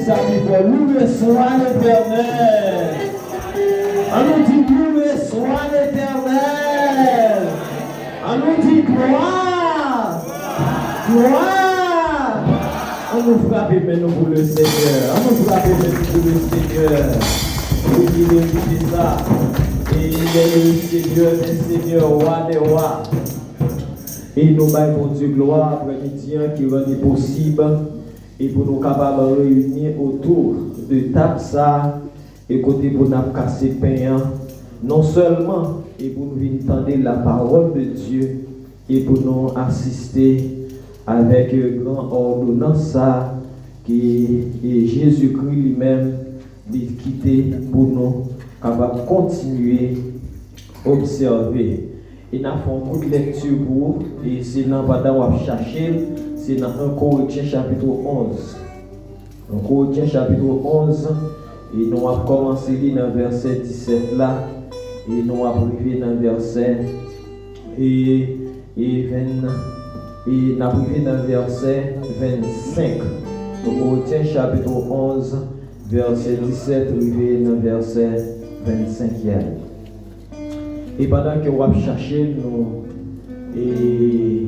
ça qui fait louer soit l'Éternel. On nous dit louer soit l'Éternel. On nous dit gloire. Gloire. On nous frappe maintenant pour le Seigneur. On nous frappe maintenant pour le Seigneur. Vous pouvez écouter ça. Et il est le Seigneur des Seigneurs, roi des rois. Et nous baillons Dieu gloire après-midi qui rend possible et pour nous capables de réunir autour de table ça et côté pour nous casser pain non seulement et pour nous venir entendre la parole de Dieu et pour nous assister avec grand ordonnance ça qui est Jésus-Christ lui-même de quitter pour nous capables de continuer à observer. Et nous avons une lecture pour et c'est dans pendant qu'on chercher, c'est dans 1 Corinthiens chapitre 11. 1 Corinthiens chapitre 11 et nous avons commencé dans le verset 17 là et nous avons arrivé dans le verset et 20 et nous avons arrivé dans le verset 25. 1 Corinthiens chapitre 11 verset 17 arrivé dans le verset 25. Et pendant que vous cherchez nous et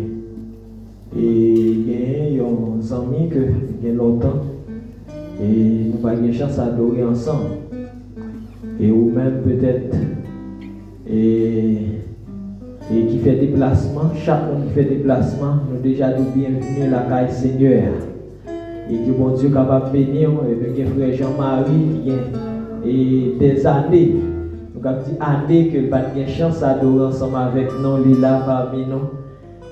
il y a des amis que il y a longtemps et nous avons une chance d'adorer ensemble et ou même peut-être et qui fait déplacement, chacun qui fait déplacement, nous déjà nous bienvenue à la caille Seigneur et que bon Dieu capable de bénir avec frère Jean-Marie qui vient et des années. Nous avons dit année que nous avons une chance d'adorer ensemble avec nous, Lila parmi nous.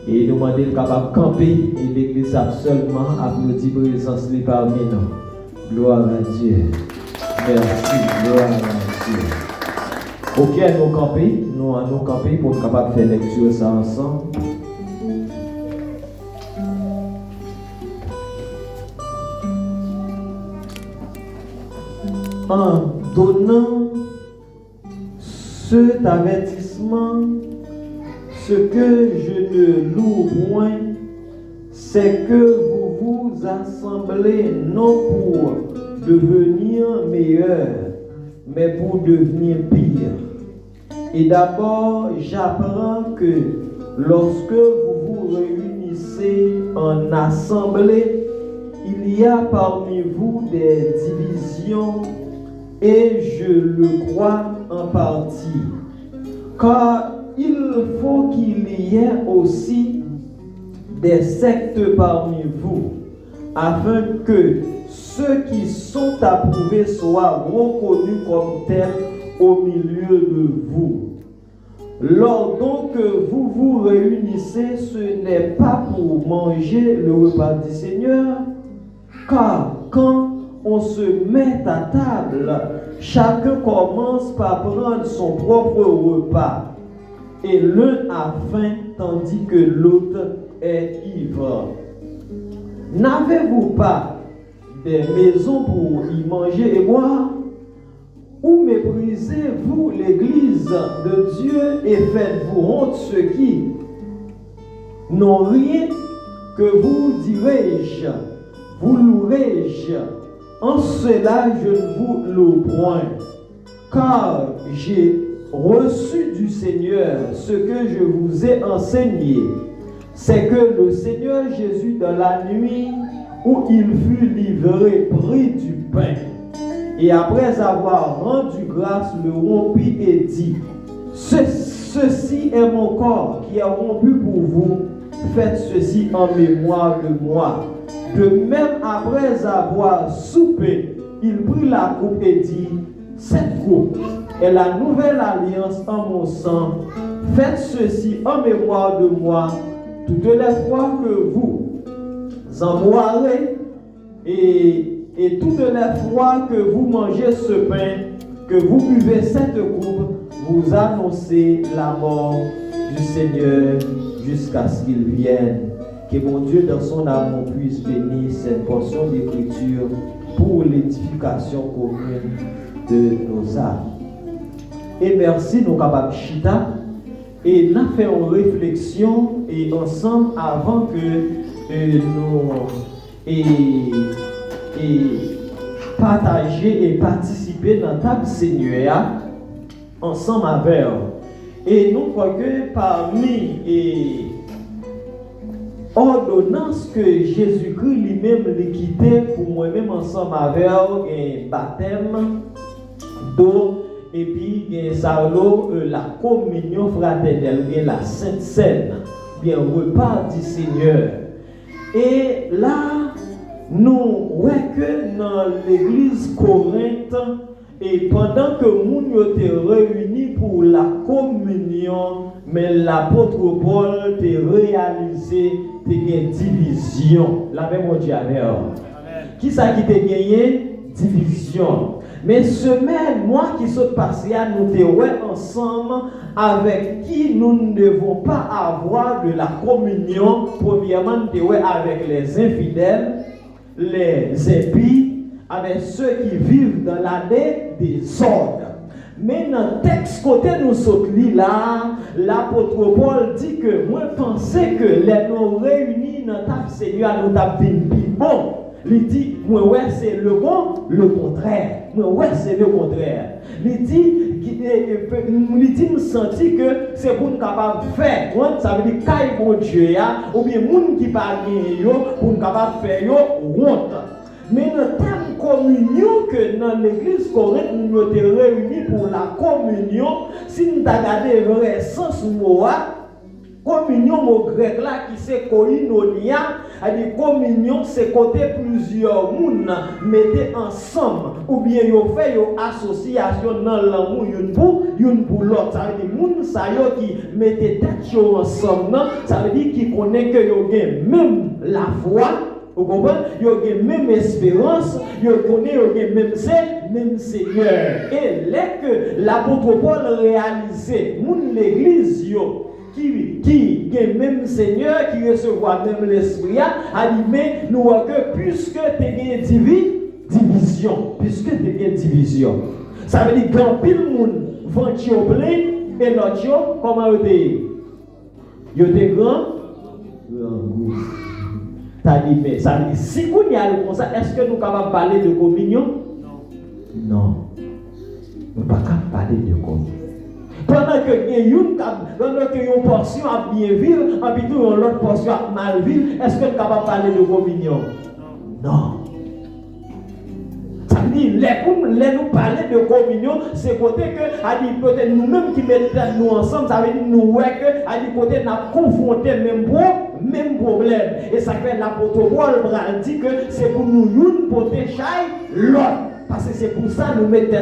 Et nous demandons de capable de camper et l'église seulement applaudir présence parmi nous. Gloire à Dieu. Merci, gloire à Dieu. Ok, nous camper, nous allons camper pour être capable de faire lecture ça ensemble. En donnant cet avertissement, ce que je ne loue point, c'est que vous vous assemblez non pour devenir meilleur, mais pour devenir pire. Et d'abord, j'apprends que lorsque vous vous réunissez en assemblée, il y a parmi vous des divisions et je le crois en partie. Car il faut qu'il y ait aussi des sectes parmi vous, afin que ceux qui sont approuvés soient reconnus comme tels au milieu de vous. Lors donc que vous vous réunissez, ce n'est pas pour manger le repas du Seigneur, car quand on se met à table, chacun commence par prendre son propre repas, et l'un a faim tandis que l'autre est ivre. N'avez-vous pas des maisons pour y manger et boire? Ou méprisez-vous l'église de Dieu et faites-vous honte ceux qui n'ont rien? Que vous dirai-je? Vous louerai-je? En cela je ne vous loue point, car j'ai reçu du Seigneur ce que je vous ai enseigné, c'est que le Seigneur Jésus dans la nuit où il fut livré prit du pain, et après avoir rendu grâce le rompit et dit, ceci est mon corps qui est rompu pour vous, faites ceci en mémoire de moi. De même, après avoir soupé, il prit la coupe et dit, cette coupe est la nouvelle alliance en mon sang. Faites ceci en mémoire de moi, toutes les fois que vous en boirez et toutes les fois que vous mangez ce pain, que vous buvez cette coupe, vous annoncez la mort du Seigneur jusqu'à ce qu'il vienne. Que mon Dieu dans son amour puisse bénir cette portion d'écriture pour l'édification commune de nos âmes. Et merci nos capables chita et nous faisons une réflexion et ensemble avant que nous partager et participer dans la table Seigneur ensemble avec eux. Et nous croyons que parmi les ordonnances que Jésus-Christ lui-même l'a quitté pour moi-même ensemble avec eux, un baptême d'eau et puis la communion fraternelle, bien la Sainte Seine, bien repas du Seigneur. Et là, nous voyons que dans l'église Corinthe, et pendant que nous étaient réunis pour la communion, mais l'apôtre Paul a réalisé une division. La même on dit avec eux. Qui ça qui t'a gagné? Division. Mais semaine, moi qui suis passé à nous te ensemble avec qui nous ne devons pas avoir de la communion. Premièrement, nous avec les infidèles, les impies, avec ceux qui vivent dans l'année des ordres. Mais dans le texte côté nous sommes là, l'apôtre Paul dit que moi pensais que les nous réunis dans ta Seigneur nous t'a vu bon. Il dit, moi ouais c'est le bon, le contraire. Moi ouais c'est le contraire. Il dit, nous sentis que c'est pour nous capables de faire. Ça veut dire qu'il bon Dieu ou bien monde qui parle pour nous capables de faire honte. Mais le terme communion que dans l'église Corinthe nous sommes réunis pour la communion, si nous regardons le vrai sens mot, communion mot grec là qui c'est koinonia, c'est-à-dire communion c'est côté plusieurs monde mettez ensemble ou bien yo fait yo association dans l'amour une pour l'autre. Ça veut dire monde ça yo qui mettez tête yo ensemble, ça veut dire qui connaît que yo gain même la foi. Vous comprenez? Ils ont la même espérance, ils ont même Seigneur. Et dès que l'apôtre Paul réalisait, l'église qui a le même Seigneur, qui reçoit même l'esprit, a dit, mais nous voyons que puisque tu as division, ça veut dire que quand pile monde vend au plein et l'autre, comment ils étaient grands? Ça dit, mais ça dit, si vous n'y allez comme ça, est-ce que nous sommes capables de parler de communion? Non. Nous ne sommes pas capables de parler de communion. Pendant que une portion a bien vivre, et puis l'autre portion a mal vivre, est-ce que nous sommes capables de parler de communion? Non. Ça veut dire, les nous parler de communion, c'est côté que, peut-être nous-mêmes qui mettons nous ensemble, ça veut dire nous, que, côté nous avons confronté même problème. Et ça fait l'apôtre Paul dit que c'est pour nous une protéger l'autre. Parce que c'est pour ça que nous mettons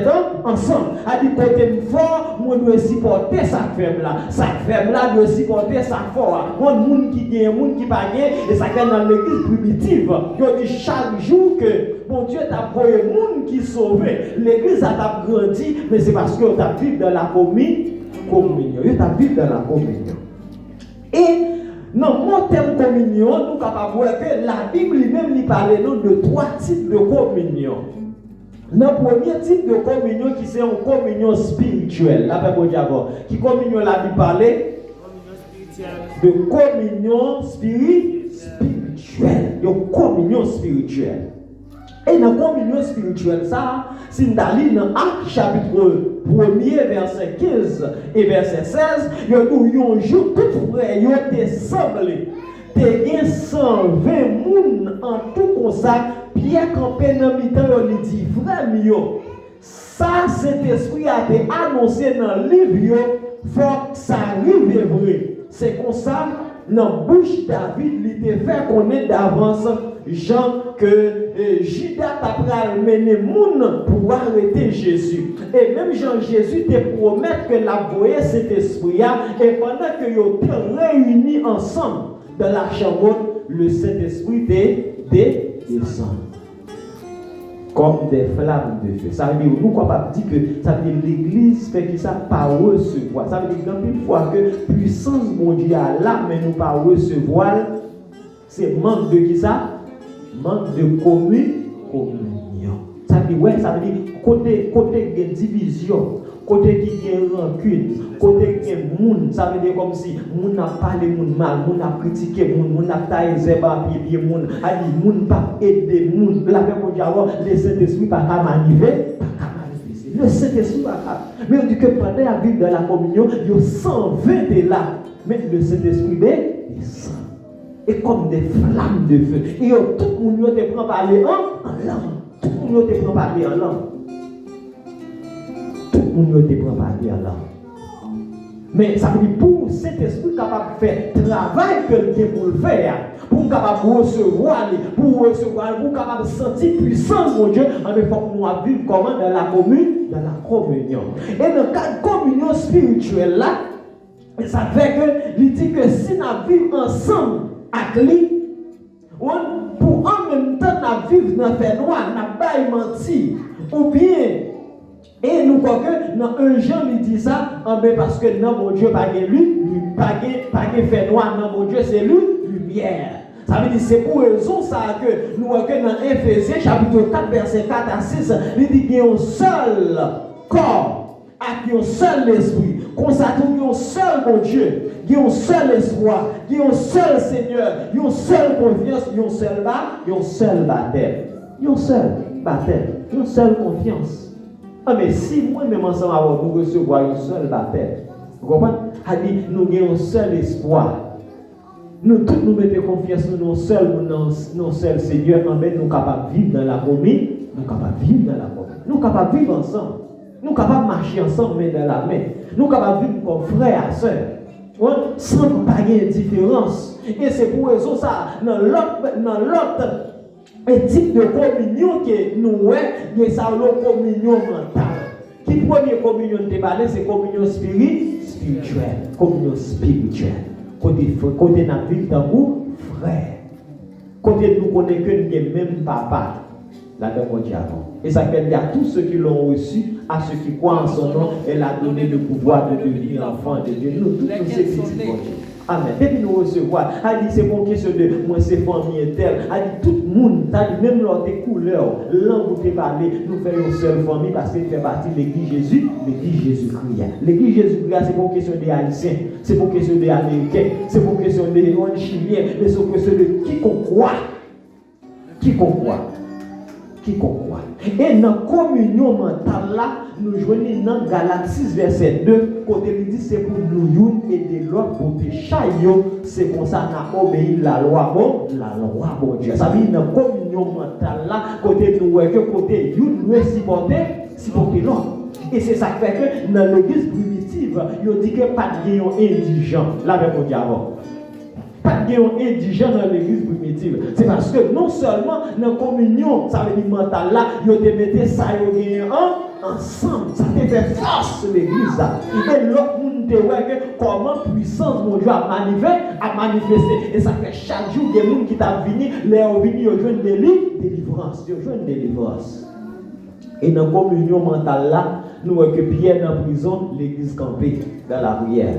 ensemble. A dit côté fort, moi dois supporter sa femme là. Sa femme là doit supporter sa fort. Mon monde qui gagne, monde qui pas gagne, et ça gagne dans l'église primitive. Il dit chaque jour que bon Dieu t'a envoyé monde qui sauvé. L'église a grandi, mais c'est parce que t'a vécu dans la communion. Il t'a vécu dans la communion. Et dans mon terme communion, nous sommes capables de voir que la Bible lui-même lui parle de 3 types de communion. Dans le premier type de communion qui c'est une communion spirituelle, la Bible dit d'abord, qui communion la Bible parlait de communion spirituelle, de communion spirituelle. Et dans la communion spirituelle, ça, si nous allons dans Actes chapitre 1er, verset 15 et verset 16, il y a un jour, tout frère, il a été semblé. Il y a 120 personnes en tout comme ça. Pierre campé dans le temps, il dit, frère, ça, cet esprit a été annoncé dans le livre, il faut que ça arrive vrai. C'est comme ça, dans la bouche David, il était fait connaître d'avance, Jean, que Judas a pris mener moun pour arrêter Jésus. Et même Jean-Jésus te promet que la voyait cet esprit-là, et pendant que ils étaient réunis ensemble dans la chambre, le Saint-Esprit descend. Comme des flammes de feu. Ça veut dire, nous ne pas dire que ça veut dire l'église fait que ça pas recevoir. Ça veut dire qu'une fois que puissance mondiale là, mais nous pas recevoir, c'est manque de qui ça? Manque de communion. Ça veut dire, ouais, ça veut dire côté de division, côté qui a rancune, côté qui a moun, ça veut dire comme si moun a parlé moun mal, moun a critiqué moun a taillé zéba pied moun, a dit moun pas aider moun, la même pour dire le Saint-Esprit pas qu'à manifester. Le Saint-Esprit pas qu'à. Mais on dit que pendant la vie de la communion, il y a 120 est là, mais le Saint-Esprit descend. Et comme des flammes de feu. Et tout le monde te prend parler en langue. Tout le monde te prend parler en langue. Tout le monde te prend parler en langue. Mais ça veut dire pour cet esprit capable de faire travail que Dieu pour le faire, pour capable de recevoir, pour capable de sentir puissance mon Dieu, il faut que nous vivions comment dans la communion. Et dans le cadre de communion spirituelle là, ça fait que il dit que si nous vivons ensemble avec lui, pour en même temps nous vivre dans le fait noir, nous pas mentir, ou bien et nous croyons que dans un Jean il dit ça, parce que non mon Dieu pas lui, pas fait noir, non mon Dieu c'est lui, lumière. Ça veut dire c'est pour raison ça que nous voyons que dans Éphésiens chapitre 4 verset 4 à 6, il dit qu'il y a un seul corps, avec un seul esprit, consacré à un seul mon Dieu, il y a un seul espoir, il y a un seul Seigneur, il y a une seule confiance, il y a un seul baptême, il y a un seul baptême, il y a une seule confiance. Ah mais si moi-même ensemble nous recevons un seul baptême, vous comprenez? A dit nous avons un seul espoir. Nous tous nous mettons confiance dans nos seul Seigneur, mais nous sommes capables de vivre dans la communion, nous sommes capables de vivre dans la communion, nous sommes capables de vivre ensemble, nous sommes capables de marcher ensemble main dans la main, nous sommes capables de vivre comme frères et sœurs, sans pas de différence. Et c'est pour raison ça, dans l'autre type de communion que nous avons, c'est ça la communion mentale. Qui première communion de parler, c'est communion spirituelle. Communion spirituelle. Côté n'a vie dans vous, frère. Côté nous connaissons que nous sommes même papa. Là-dedans, et ça fait à tous ceux qui l'ont reçu, à ceux qui croient en son nom, elle a donné le pouvoir de devenir enfant de Dieu. Nous, tous nous, c'est petits Dieu. Amen. Depuis nous recevoir, elle dit c'est pour question de moi, c'est famille telle. Elle dit tout le monde, elle dit même lors des couleurs, langue où tu parles, nous faisons une seule famille parce qu'il fait partie de l'église Jésus-Christ. L'église Jésus-Christ, c'est pour question des Haïtiens, c'est pour question des Américains, c'est pour question des Chiliens, mais c'est pour question de quiconque croit. Et dans la communion mentale là, nous jouons dans Galates 6 verset 2, côté il dit c'est pour nous et de l'autre pour pécher, c'est comme ça qu'on a obéi la loi bon Dieu. Ça veut dire dans la communion mentale là, côté nous que côté nous supporter l'autre. Et c'est ça qui fait que dans l'église primitive, il dit que pas de gagnant indigent, là avec mon diable. Pas de gagnant indigent dans l'église primitive. C'est parce que non seulement dans la communion, ça veut dire mental là, ils ont mis ça ensemble. Ça te fait force l'église là. Et l'autre monde te voit que comment puissance mon Dieu a manifesté. Et ça fait chaque jour des gens qui t'a venu, les ont venu, ils ont joué une délivrance. Et dans la communion mentale là, nous voyons que Pierre dans la prison, l'église campée dans la prière.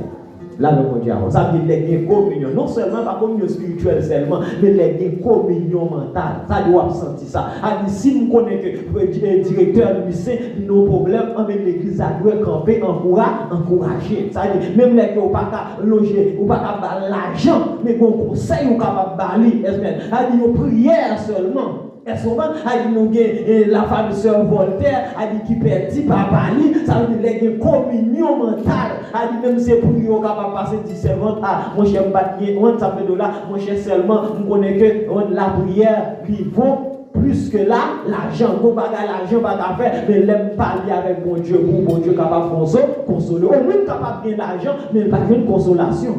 Là, le Dieu, ça veut dire les communion, non seulement pas communion spirituelle seulement, mais les communion mentale. Ça doit sentir ça. Alors, si nous connaissons que le directeur lycée, nos problèmes avec l'église, ça doit camper, encourager. Ça veut dire, même les qui n'ont pas loger, ou pas l'argent, mais qu'on conseille ou capable de balayer. Ça veut dire, prière seulement. Et souvent, la femme de Sœur Voltaire a dit qu'il perdit papa, ça veut dire qu'il y a une communion mentale. A dit même c'est pour lui qu'on va passer 17 ans. Ah, mon cher Batnier, on ça fait de là, mon cher seulement, on connaît que la prière qui vaut plus que là, l'argent, qu'on va gagner l'argent, pas faire, mais l'aime parler avec mon Dieu, pour mon Dieu capable de consoler. Au moins capable de gagner l'argent, mais pas de consolation.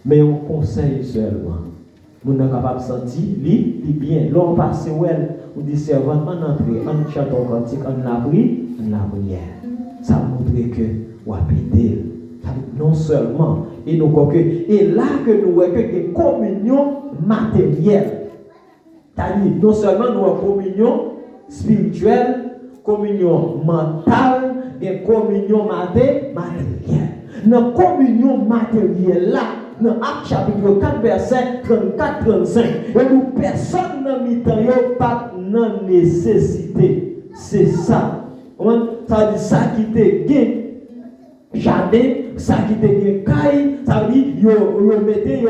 Mais on conseille seulement. Nous sommes capables de sentir, lui bien. L'homme passe où elle, ou dit servante, en entrée, en chantant cantique, en la prière. Ça montre que, ou habiter. Non seulement, et nous croyons que, et là que nous voyons que des communions matérielles. C'est-à-dire, non seulement nous avons communion spirituelle, communion mentale, des communions matérielles. Dans la communion matérielle là, dans Actes chapitre 4 verset 34-35, et nous personne n'a mis pas de nécessité. C'est ça Ça veut dire ça qui te gagne jardin, ça qui te gagne caille, ça veut dire yo mettez yo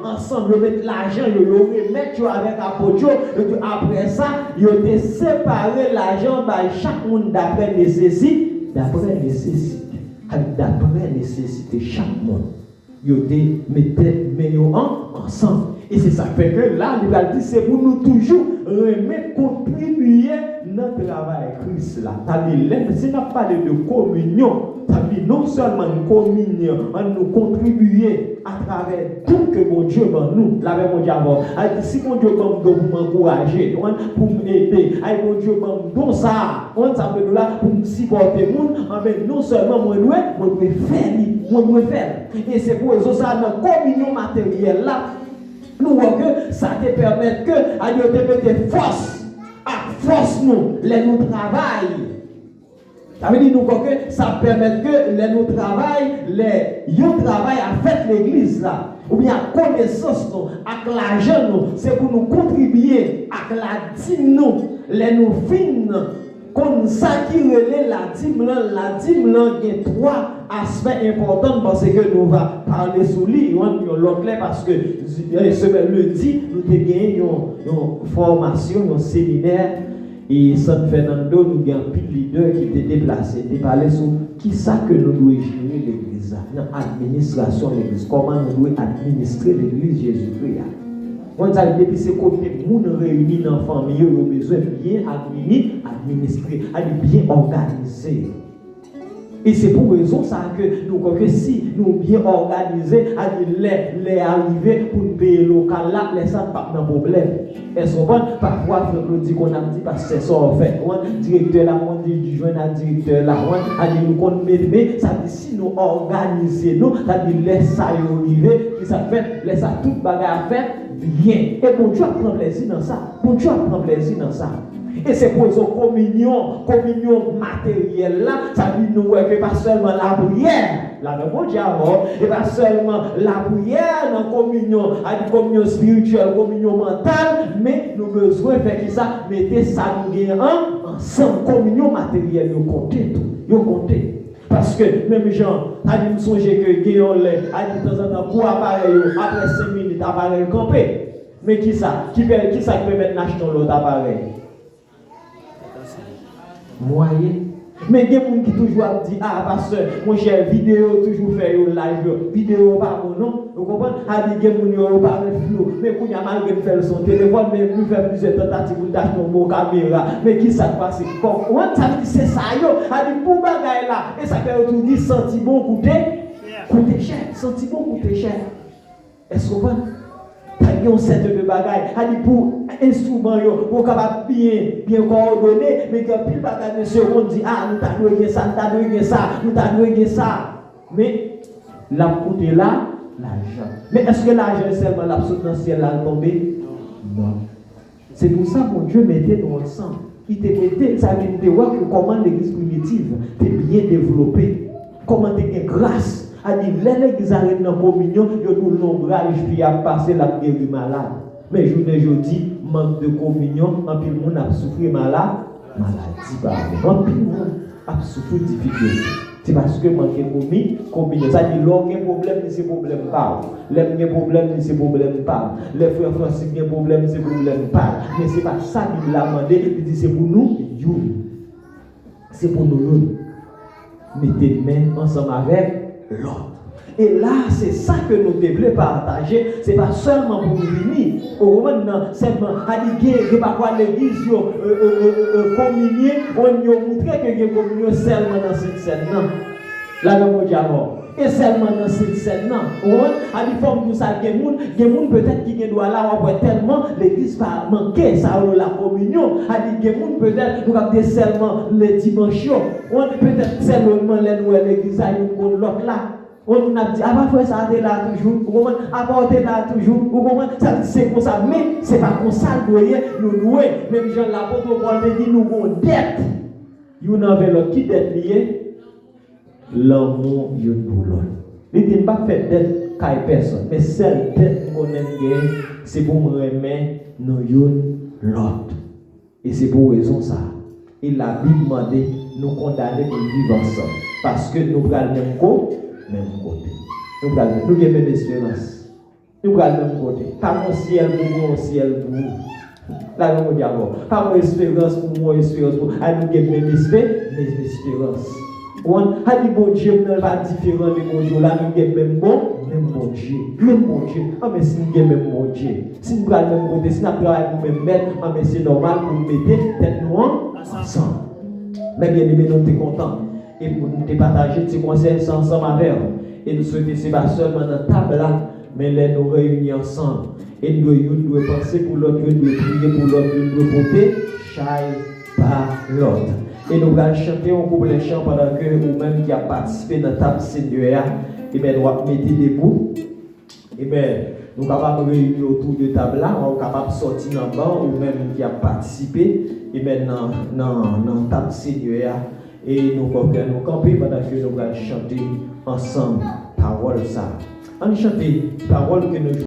ensemble, yo mettre l'argent, yo remettre avec apôtre, et puis après ça, yo te séparer l'argent par chaque monde d'après nécessité, d'après nécessité chaque monde. Yo te mettez ensemble. Et c'est ça qui fait que là, il va dire, c'est pour nous toujours remettre, contribuer notre travail Christ là. C'est pas parler de communion. Ça veut dire non seulement une communion, mais nous contribuer à travers tout que mon Dieu va nous. La même mon Dieu avant. Si mon Dieu va m'encourager, pour m'aider, mon Dieu va me donner ça, ça veut dire là pour me supporter le monde, mais non seulement moi dois faire. Et c'est pour ça dans la communion matérielle là. Nous voyons que ça te permet que Dieu te mette force, à force nous travaillons. Ça veut dire nous que ça permet que nous travaillons à faire l'église là, ou bien à connaissance nous, à l'argent nous, c'est pour nous contribuer à la dîme nous, nous fines. Comme ça qui relève la dîme là, il y a trois aspects importants parce que nous allons parler sur lui. L'autre parce que le dit, nous avons gagné une formation, un séminaire, et San Fernando, nous avons un leader qui était déplacé, de parler sur qui ça que nous devons gérer l'église, dans l'administration de l'église, comment nous devons administrer l'église Jésus-Christ. On a depuis ce côté, nous nous réunis dans la famille, nous avons besoin de bien administrer, de bien organiser. Et c'est pour raison ça que nous croyons que si nous bien organisés, les arrivées pour nous payer local là, les ça pas de problème. Est-ce qu'on parfois nous dit qu'on a dit parce que c'est ça en fait. On directeur là, on dit du joint à directeur là, on a dit nous qu'on mais ça dit si nous organisons nous, ça dit laisse ça arriver, puis ça fait laisse ça toute bagarre à faire bien. Et bon Dieu prend plaisir dans ça. Bon Dieu prend plaisir dans ça. Et c'est pour une communion matérielle là, ça veut nous que pas seulement la prière, là dans mon diamant, et pas seulement la prière dans communion, à une communion spirituelle, communion mentale, mais nous besoin de faire ça, mettez ça nous ensemble, communion matérielle, nous comptez tout, nous comptez. Parce que même gens, a dit me songer que Guillaume a dit de temps en temps pour appareil, après 5 minutes, appareil campé. Mais qui ça qui peut mettre acheter l'autre appareil? Moyen. Mais il y a des gens qui toujours dit pasteur, mon cher, vidéo toujours fait au live, vidéo pas bon non, vous comprenez? A dit il y a des gens qui parlent flou, mais quand il y a malgré faire son téléphone, mais plus faire plusieurs tentatives d'acheter une bonne caméra, mais qui ça passe? Quand ça dit c'est ça yo, a dit pour bagaille là, et ça fait autour dit senti bon coûter cher, senti bon coûter cher. Est-ce qu'on va? Il y a un set de bagages. Pour instrument, pour capable bien coordonner, mais que plus bagages de seconde dit nous t'avons gagné ça, nous t'avons gagné ça. Mais la coûté là, l'argent. Mais est-ce que l'argent est seulement la substantielle là tombé? Non. C'est pour ça que Dieu mettait nous ensemble. Il te mettait, ça veut dire comment l'église primitive est bien développée, comment tu as grâce. A dit, l'église arrive dans la communion, il y a tout l'ombrage, puis a passé la guérir malade. Mais je dis, manque de communion, en plus, le monde a souffert maladie. En plus, le monde a souffert difficulté. C'est parce que manque de communion. Ça dit, l'homme a un problème, mais c'est problème pas. L'homme a un problème, mais c'est problème pas. Les frères Francis ont un problème, c'est problème pas. Mais ce n'est pas ça qu'il a demandé, il dit, c'est pour nous, c'est pour nous. Mettez les mains ensemble avec l'autre. Et là, c'est ça que nous devons partager. Ce n'est pas seulement pour nous unir. Au moment où seulement à dire parfois l'église communier, on y a montré que les communion seulement dans cette scène. Là, nous avons et seulement dans cette scène. On a des formes de ça. Il y a des gens peut-être qui doivent là, on voit tellement l'église va manquer ça la communion. Il y a des gens peut-être nous avons seulement les dimanches. On peut-être seulement l'église à une l'autre là. On a dit, parfois ça est là toujours, apporter là toujours, c'est comme ça, mais c'est pas comme ça, nous louer, même Jean l'apôtre Paul dit, nous avons dette, nous avons qui dette liée, l'amour de l'autre. Il ne dit pas faire dette qu'à personne, mais celle dette qu'on aime, c'est pour nous remettre nous l'autre. Et c'est pour raison ça. Et la Bible m'a dit, nous condamner pour vivre ensemble. Parce que nous prenons le même côté. Nous avons la même espérance. Nous prenons le même côté. Pas mon ciel pour moi, ciel pour vous. Là, nous disons encore. Pas mon espérance pour moi, espérance pour vous. Nous avons la même espérance. On a dit bon Dieu, nous pas différent de bon Dieu. Là, nous avons même bon Dieu. Même bon Dieu. Mais si nous avons même bon Dieu, si nous prenons le même côté, si nous prenons le même maître, mais c'est normal pour nous mettre tête nous ensemble. Mais bien aimé, nous sommes contents. Et pour nous partager ces conseils ensemble avec vous. Et nous souhaitons, ce n'est pas seulement dans la table là, mais là, nous réunir ensemble. Et nous devons penser pour l'autre, nous devons prier pour l'autre, nous devons voter chaque par l'autre. Et nous allons chanter un couplet chant pendant que vous-même qui a participé dans la table Seigneur, et bien nous allons mettre debout. Et bien nous sommes capables de réunir autour de la table là, nous sommes capables de sortir dans le banc, ou même qui a participé, et bien dans la table Seigneur. Et nous allons camper pendant que nous allons chanter ensemble parole ça. On chante parole que nous